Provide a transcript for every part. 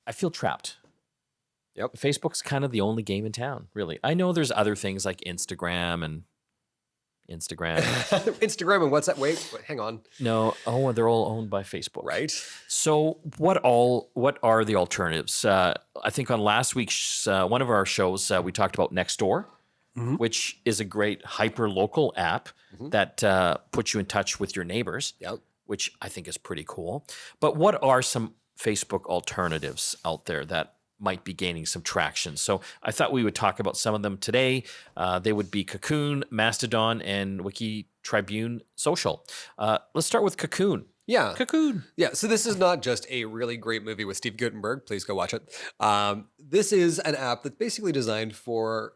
I feel trapped. Yep. Facebook's kind of the only game in town, really. I know there's other things like Instagram and Instagram and WhatsApp. Wait, hang on. No, they're all owned by Facebook. Right. So what are the alternatives? I think on last week's one of our shows, we talked about Nextdoor, which is a great hyper-local app that puts you in touch with your neighbors, which I think is pretty cool. But what are some Facebook alternatives out there that might be gaining some traction? So I thought we would talk about some of them today. They would be Cocoon, Mastodon, and Wiki Tribune Social. Let's start with Cocoon. Yeah. Cocoon. Yeah. So this is not just a really great movie with Steve Guttenberg. Please go watch it. This is an app that's basically designed for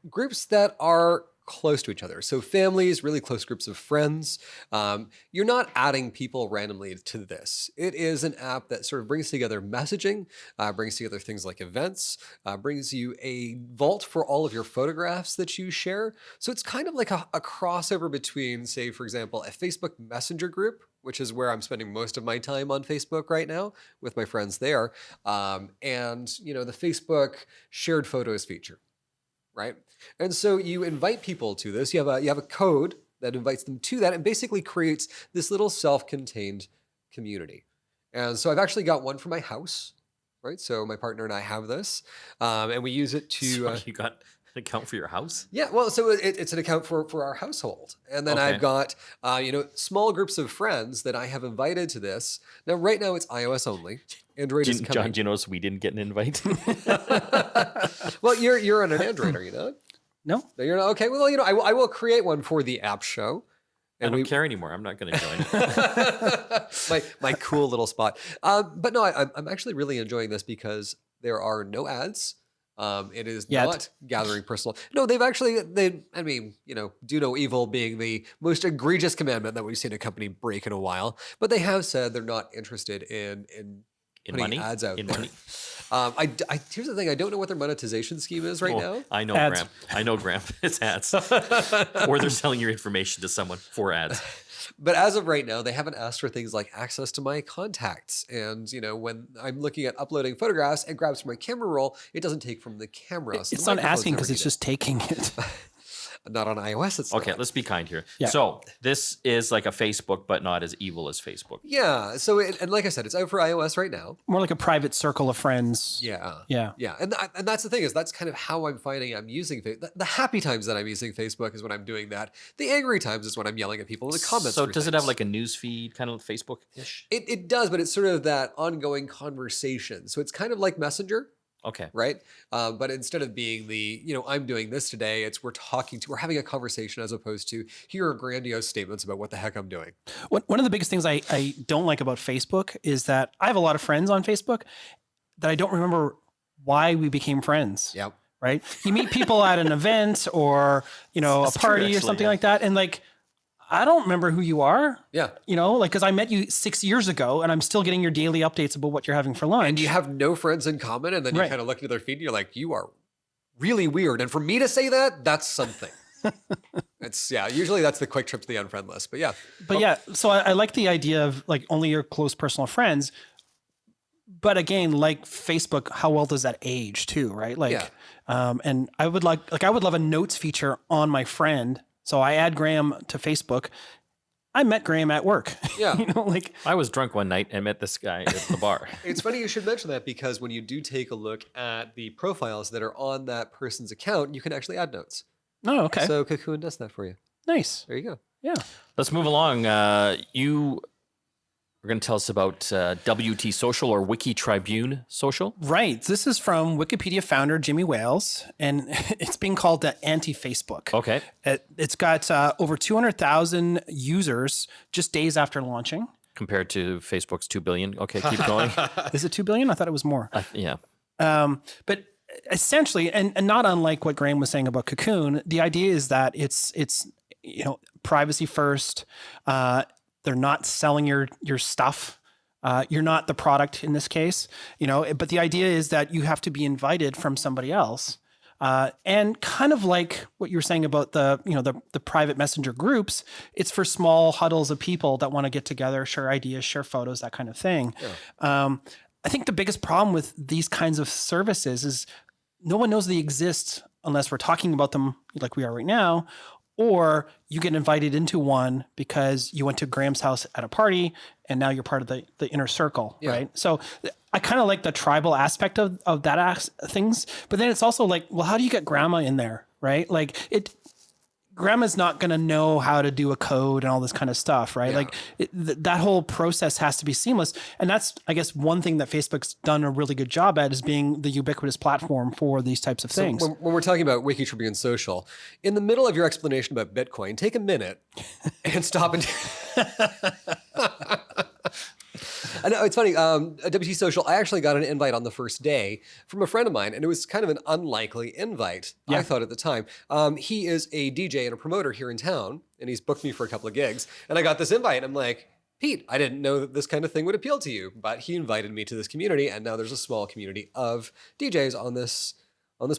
groups that are close to each other. So families, really close groups of friends. You're not adding people randomly to this. It is an app that sort of brings together messaging, brings together things like events, brings you a vault for all of your photographs that you share. So it's kind of like a crossover between, say, for example, a Facebook Messenger group, which is where I'm spending most of my time on Facebook right now with my friends there, and the Facebook shared photos feature. Right. And so you invite people to this. You have a code that invites them to that and basically creates this little self-contained community. And so I've actually got one for my house. Right. So my partner and I have this, and we use it to. So you got an account for your house? Yeah. Well, so it's an account for our household. And then I've got, small groups of friends that I have invited to this. Now, right now it's iOS only. Android is coming. John, do you notice we didn't get an invite? Well, you're on an Android, are you not? No, you're not. Okay. Well, I will create one for the app show. And I don't care anymore. I'm not going to join. my cool little spot. But no, I'm actually really enjoying this because there are no ads. It is not gathering personal. No, do no evil being the most egregious commandment that we've seen a company break in a while. But they have said they're not interested in putting money? ads out in there. Money? Here's the thing. I don't know what their monetization scheme is right now. I know, ads. Graham. It's ads. Or they're selling your information to someone for ads. But as of right now, they haven't asked for things like access to my contacts. And, when I'm looking at uploading photographs, it grabs from my camera roll. It doesn't take from the camera. So it's not asking because it's just taking it. Not on iOS. It's okay, not. let's be kind here. Yeah. So this is like a Facebook, but not as evil as Facebook. Yeah. So, and like I said, it's out for iOS right now. More like a private circle of friends. Yeah. Yeah. Yeah. And that's the thing is that's kind of how I'm finding I'm using Facebook. The happy times that I'm using Facebook is when I'm doing that. The angry times is when I'm yelling at people in the comments. So does it have like a news feed kind of Facebook-ish? It does, but it's sort of that ongoing conversation. So it's kind of like Messenger. Okay. Right. But instead of being I'm doing this today, we're having a conversation as opposed to here are grandiose statements about what the heck I'm doing. One of the biggest things I don't like about Facebook is that I have a lot of friends on Facebook that I don't remember why we became friends. Yep. Right. You meet people at an event or, a party or something like that. And I don't remember who you are. Yeah. Because I met you 6 years ago and I'm still getting your daily updates about what you're having for lunch. And you have no friends in common. And then you kind of look into their feed and you're like, you are really weird. And for me to say that, that's something. Usually that's the quick trip to the unfriend list. But yeah. So I like the idea of only your close personal friends. But again, like Facebook, how well does that age too, right? And I would love a notes feature on my friend. So I add Graham to Facebook. I met Graham at work. Yeah. I was drunk one night and met this guy at the bar. It's funny you should mention that because when you do take a look at the profiles that are on that person's account, you can actually add notes. Oh, okay. So Cocoon does that for you. Nice. There you go. Yeah. Let's move along. You are going to tell us about WT Social or Wiki Tribune Social. Right. This is from Wikipedia founder Jimmy Wales, and it's being called the anti-Facebook. Okay. It's got over 200,000 users just days after launching. Compared to Facebook's 2 billion. Okay, keep going. Is it 2 billion? I thought it was more. Yeah. But essentially, and not unlike what Graham was saying about Cocoon, the idea is that it's privacy first. They're not selling your stuff. You're not the product in this case, but the idea is that you have to be invited from somebody else. And kind of like what you were saying about the private messenger groups, it's for small huddles of people that want to get together, share ideas, share photos, that kind of thing. Yeah. I think the biggest problem with these kinds of services is no one knows they exist unless we're talking about them like we are right now, or you get invited into one because you went to Graham's house at a party and now you're part of the inner circle, right? So I kind of like the tribal aspect of that things, but then it's also like, well, how do you get grandma in there, right? Like grandma's not going to know how to do a code and all this kind of stuff, right? Like that whole process has to be seamless. And that's, I guess, one thing that Facebook's done a really good job at is being the ubiquitous platform for these types of things. When we're talking about Wiki Tribune Social, in the middle of your explanation about Bitcoin, take a minute and stop and... I know, it's funny. At WT Social, I actually got an invite on the first day from a friend of mine, and it was kind of an unlikely invite, I thought at the time. He is a DJ and a promoter here in town, and he's booked me for a couple of gigs. And I got this invite, and I'm like, Pete, I didn't know that this kind of thing would appeal to you, but he invited me to this community, and now there's a small community of DJs on this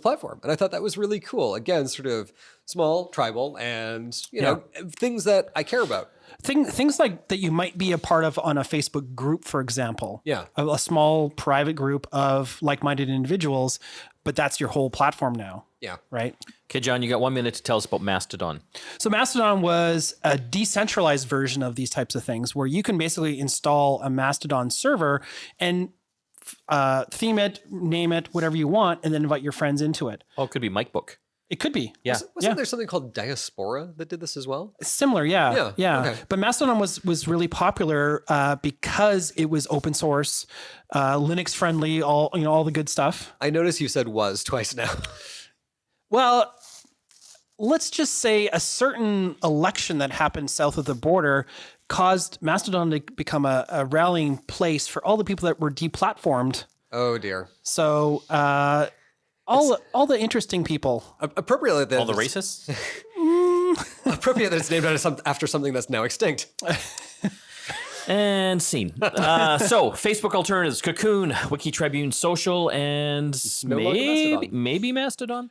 platform. And I thought that was really cool. Again, sort of small, tribal, and you know, things that I care about. Things like that you might be a part of on a Facebook group, for example. Yeah. A small private group of like-minded individuals, but that's your whole platform now. Yeah. Right? Okay, John, you got 1 minute to tell us about Mastodon. So Mastodon was a decentralized version of these types of things where you can basically install a Mastodon server and theme it, name it, whatever you want, and then invite your friends into it. Oh, it could be MikeBook. It could be. Yeah. Wasn't there something called Diaspora that did this as well? Similar, yeah. Okay. But Mastodon was really popular because it was open source, Linux friendly, all the good stuff. I noticed you said was twice now. Well, let's just say a certain election that happened south of the border caused Mastodon to become a rallying place for all the people that were deplatformed. Oh dear. So all the interesting people. Appropriately that All the racists? appropriate that it's named after something that's now extinct. And scene. So, Facebook alternatives, Cocoon, Wiki Tribune Social, and No longer Mastodon. maybe Mastodon.